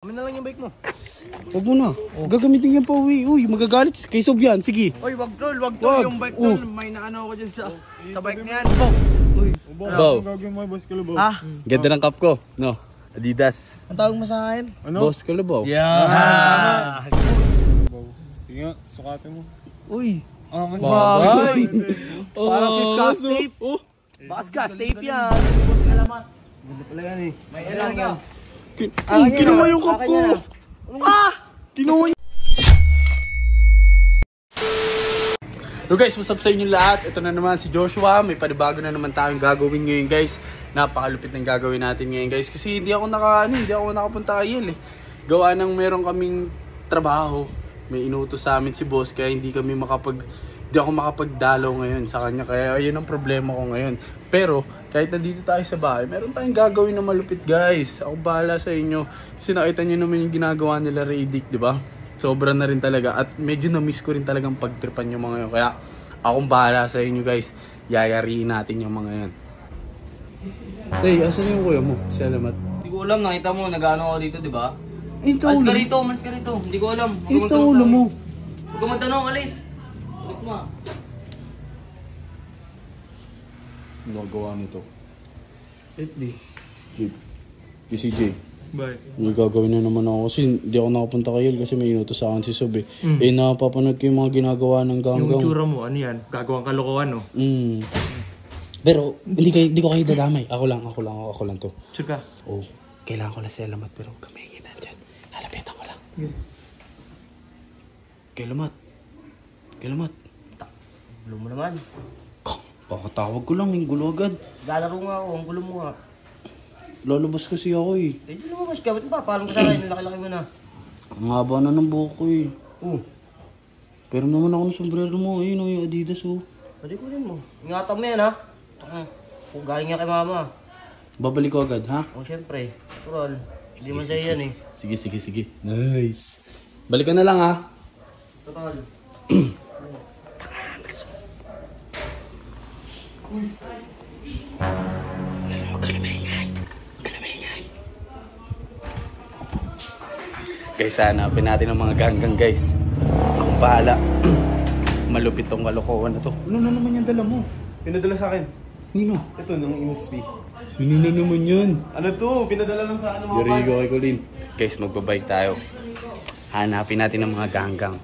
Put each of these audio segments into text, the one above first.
Amin na lang yung bike mo. Huwag mo na. Gagamitin yan pa uwi. Uy, magagalit. Kay Sob yan. Sige. Uy, wag tol. Yung bike tol. May naano ako dyan sa bike na yan. Uy. Bow. Gagawin mo, Boss Kalabaw. Ha? Ganda ng cup ko. No. Adidas. Ang tawag mo sa akin? Ano? Boss Kalabaw. Yeah. Sige nga, sukatin mo. Uy. Mas Bagay. Parang si Scotch so, tape. Baka Scotch tape yan. Ganda pala yan eh. May ilan yan. Kinuha yung cup ko. Kinuha niya. So guys, what's up sa inyo lahat? Ito na naman si Joshua. May panibago na naman tayong gagawin ngayon guys. Napakalupit ng gagawin natin ngayon guys. Kasi hindi ako nakapunta kay Yel eh. Gawa ng meron kaming trabaho. May inutos sa amin si boss kaya hindi ako makapagdalaw ngayon sa kanya. Kaya ayun ang problema ko ngayon. Pero kahit nandito tayo sa bahay, meron tayong gagawin na malupit guys. Ako bahala sa inyo. Kasi nakita nyo naman yung ginagawa nila Radic, di ba? Sobra na rin talaga. At medyo na-miss ko rin talagang pagtripan yung mga yun. Kaya akong bahala sa inyo guys. Yayariin natin yung mga yan. Tay, asan yung kuya mo? Si Alamat. Hindi ko alam. Nakita mo. Nag-ano ako dito, di ba? Ito Alis ulo. ka rito. Hindi ko alam. Ito ulo mo. Huwag ka magtanong, alis. Huwag mo. Nagawa nito. Di. Si CJ. May gagawin na naman ako kasi hindi ako nakapunta kay Yel kasi may inutos sa akin si Sob eh. Napapanood ko yung mga ginagawa ng ganggang. Yung tsura mo, ano yan? Gagawang kalokohan, no? Pero hindi ko kayo dadamay. Ako lang to. Sure ka? Oh, kailangan ko lang si Alamat pero kamingin na dyan. Lalapitan ko lang. Kailamat. Gulo mo naman. Pakatawag ko lang, may gulo agad. Lalaro nga ako. Ang gulo mo nga. Lalabas kasi ako eh. Eh, di lumabas ka. Ba't ba? Parang kasalain. Laki-laki mo na. Ang haba na ng buhok ko eh. Pero naman ako ng sombrero mo eh, no, yung Adidas oh. Pwede ko rin mo. Ingatan mo yan ha. Kung galing nga kay mama. Babalik ko agad ha? O syempre. Natural. Hindi man sa'yo yan eh. Sige. Nice. Balik ka na lang ha. Total. Kalamingay. Guys, hanapin natin ang mga ganggang guys. Akong bahala. Malupit tong kalokohan na to. Ano na naman yung dala mo? Pinadala sa akin. Nino? Ito, nung INSP. Sino na naman yun? Ano to? Pinadala lang sa akin ng mga Yurigo kay Colin. Guys, magbabike tayo. Hanapin natin ang mga ganggang.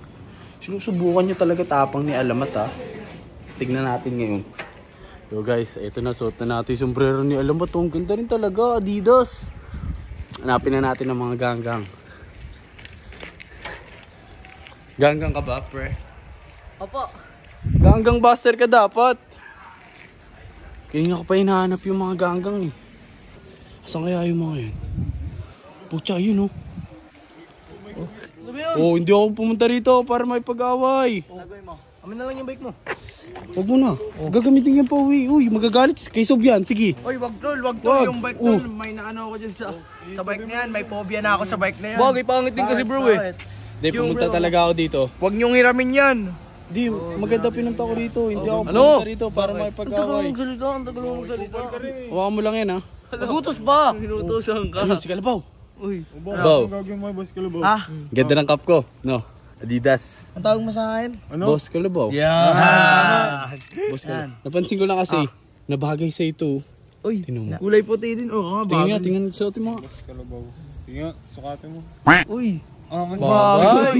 Sinusubukan nyo talaga tapang ni Alamat ha. Tignan natin ngayon. So guys, ito na, suot na natin yung sombrero ni Alamat. Ang ganda rin talaga, Adidas. Hanapin na natin ang mga ganggang. Ganggang ka ba, pre? Opo. Ganggang buster ka dapat. Kanina ko pa hinahanap yung mga ganggang eh. Asan kaya yung mga yun? Pucha, yun oh. Hindi ako pumunta rito para may pag-away. Amin na lang yung bike mo. Huwag mo na. Gagamitin yan pa uwi. Uy, magagalit. Kay Sob yan. Sige. Uy, wag tol. Yung bike tol. May naano ako dyan sa bike na yan. May phobia na ako sa bike na yan. Bagay, pangit din kasi bro eh. Hindi, pumunta talaga ako dito. Huwag niyong hiramin yan. Hindi, maganda pinunta ko rito. Hindi ako pumunta rito para may pag-away. Ang tagal mong salita. Hawakan mo lang yan ha. Nagutos ba? Hinutosan ka. Ayun, si Kalabaw. Uy. Bow. Gagawin mo, Boss Kalabaw. Ganda ng cup ko. No, Adidas. Ang tawag mo sa akin? Ano? Boss Kalabaw. Yeah. Boss Kalabaw. Napansin ko lang kasi, nabagay sa ito. Uy, Tingnan mo. kulay puti din. Oo nga, Tingnan nga, tingnan sa ating mga. Boss Kalabaw. Sige nga, sukatin mo. Uy. Mas Bagay.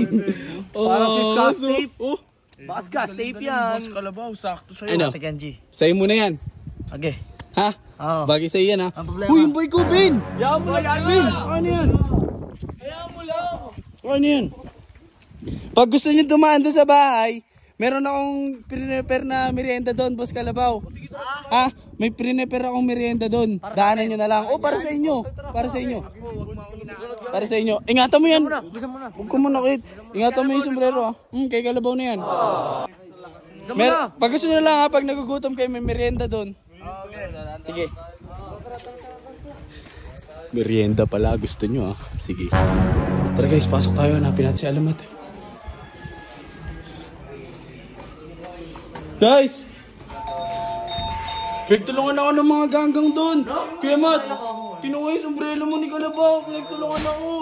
Parang si Scotch tape. Baka Scotch Scotch tape yan. Boss Kalabaw, sakto sa'yo. Ano? Ate Kenji. Sa'yo muna yan. Okay. Ha? Oo. Bagay sa'yo yan ha. Ang problema. Uy, yung boy ko, Ben! Yan mo lang. Ben! Ano yan? Ano yan? Pag gusto niyo dumaan doon sa bahay, meron akong prepare na merienda doon, Boss Kalabaw. Ha? May prepare akong merienda doon. Daanan niyo na lang. Oh, para sa inyo. Para sa inyo. Para sa inyo. Ingatan mo yan. Huwag ko muna kit. Ingatan mo yung sombrero ha. Kay Kalabaw na yan. Pag gusto niyo lang ha, pag nagugutom kayo, may merienda doon. Sige. Merienda pala, gusto nyo ah. Sige. Tara guys, pasok tayo. Hanapin natin si Alamat. Guys! Pinagtulungan ako ng mga ganggang doon. Kuya Mat, kinuha yung sombrero mo ni Kalabaw. Pinagtulungan ako.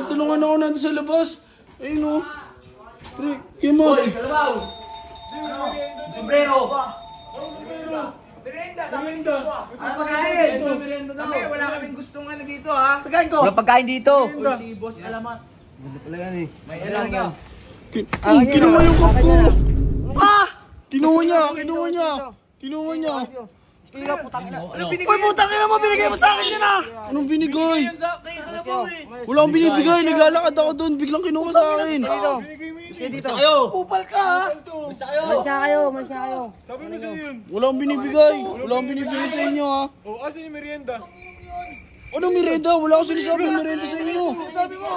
tulungan ako natin sa labas. Ayun o. Pre, Kimot. Kalabaw! Sombrero! Merienda, sabi ni Joshua. Ano pagkain? Kami, wala kaming gustong ano dito ha. Pagkain ko! Wala pagkain dito! Uy, si Boss Alamat. Ganda pala yan eh. May alam ka. Kinuha yung cup ko. Kinuha niya. Ano binigay? Uy, putang ina mo, binigay mo sa akin yan ah! Anong binigay? Wala akong binibigay. Naglalakad ako doon. Biglang kinuha sa akin. Dito kayo! Upal ka ha! Mas nga kayo. Sabi mo sa'yo yun. Wala akong binibigay. Wala akong binibigay sa inyo ha. O, asa yung merienda? Anong merenda? Wala akong sinasabing merenda sa inyo. Sabi mo!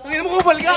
Ang ina mo upal ka!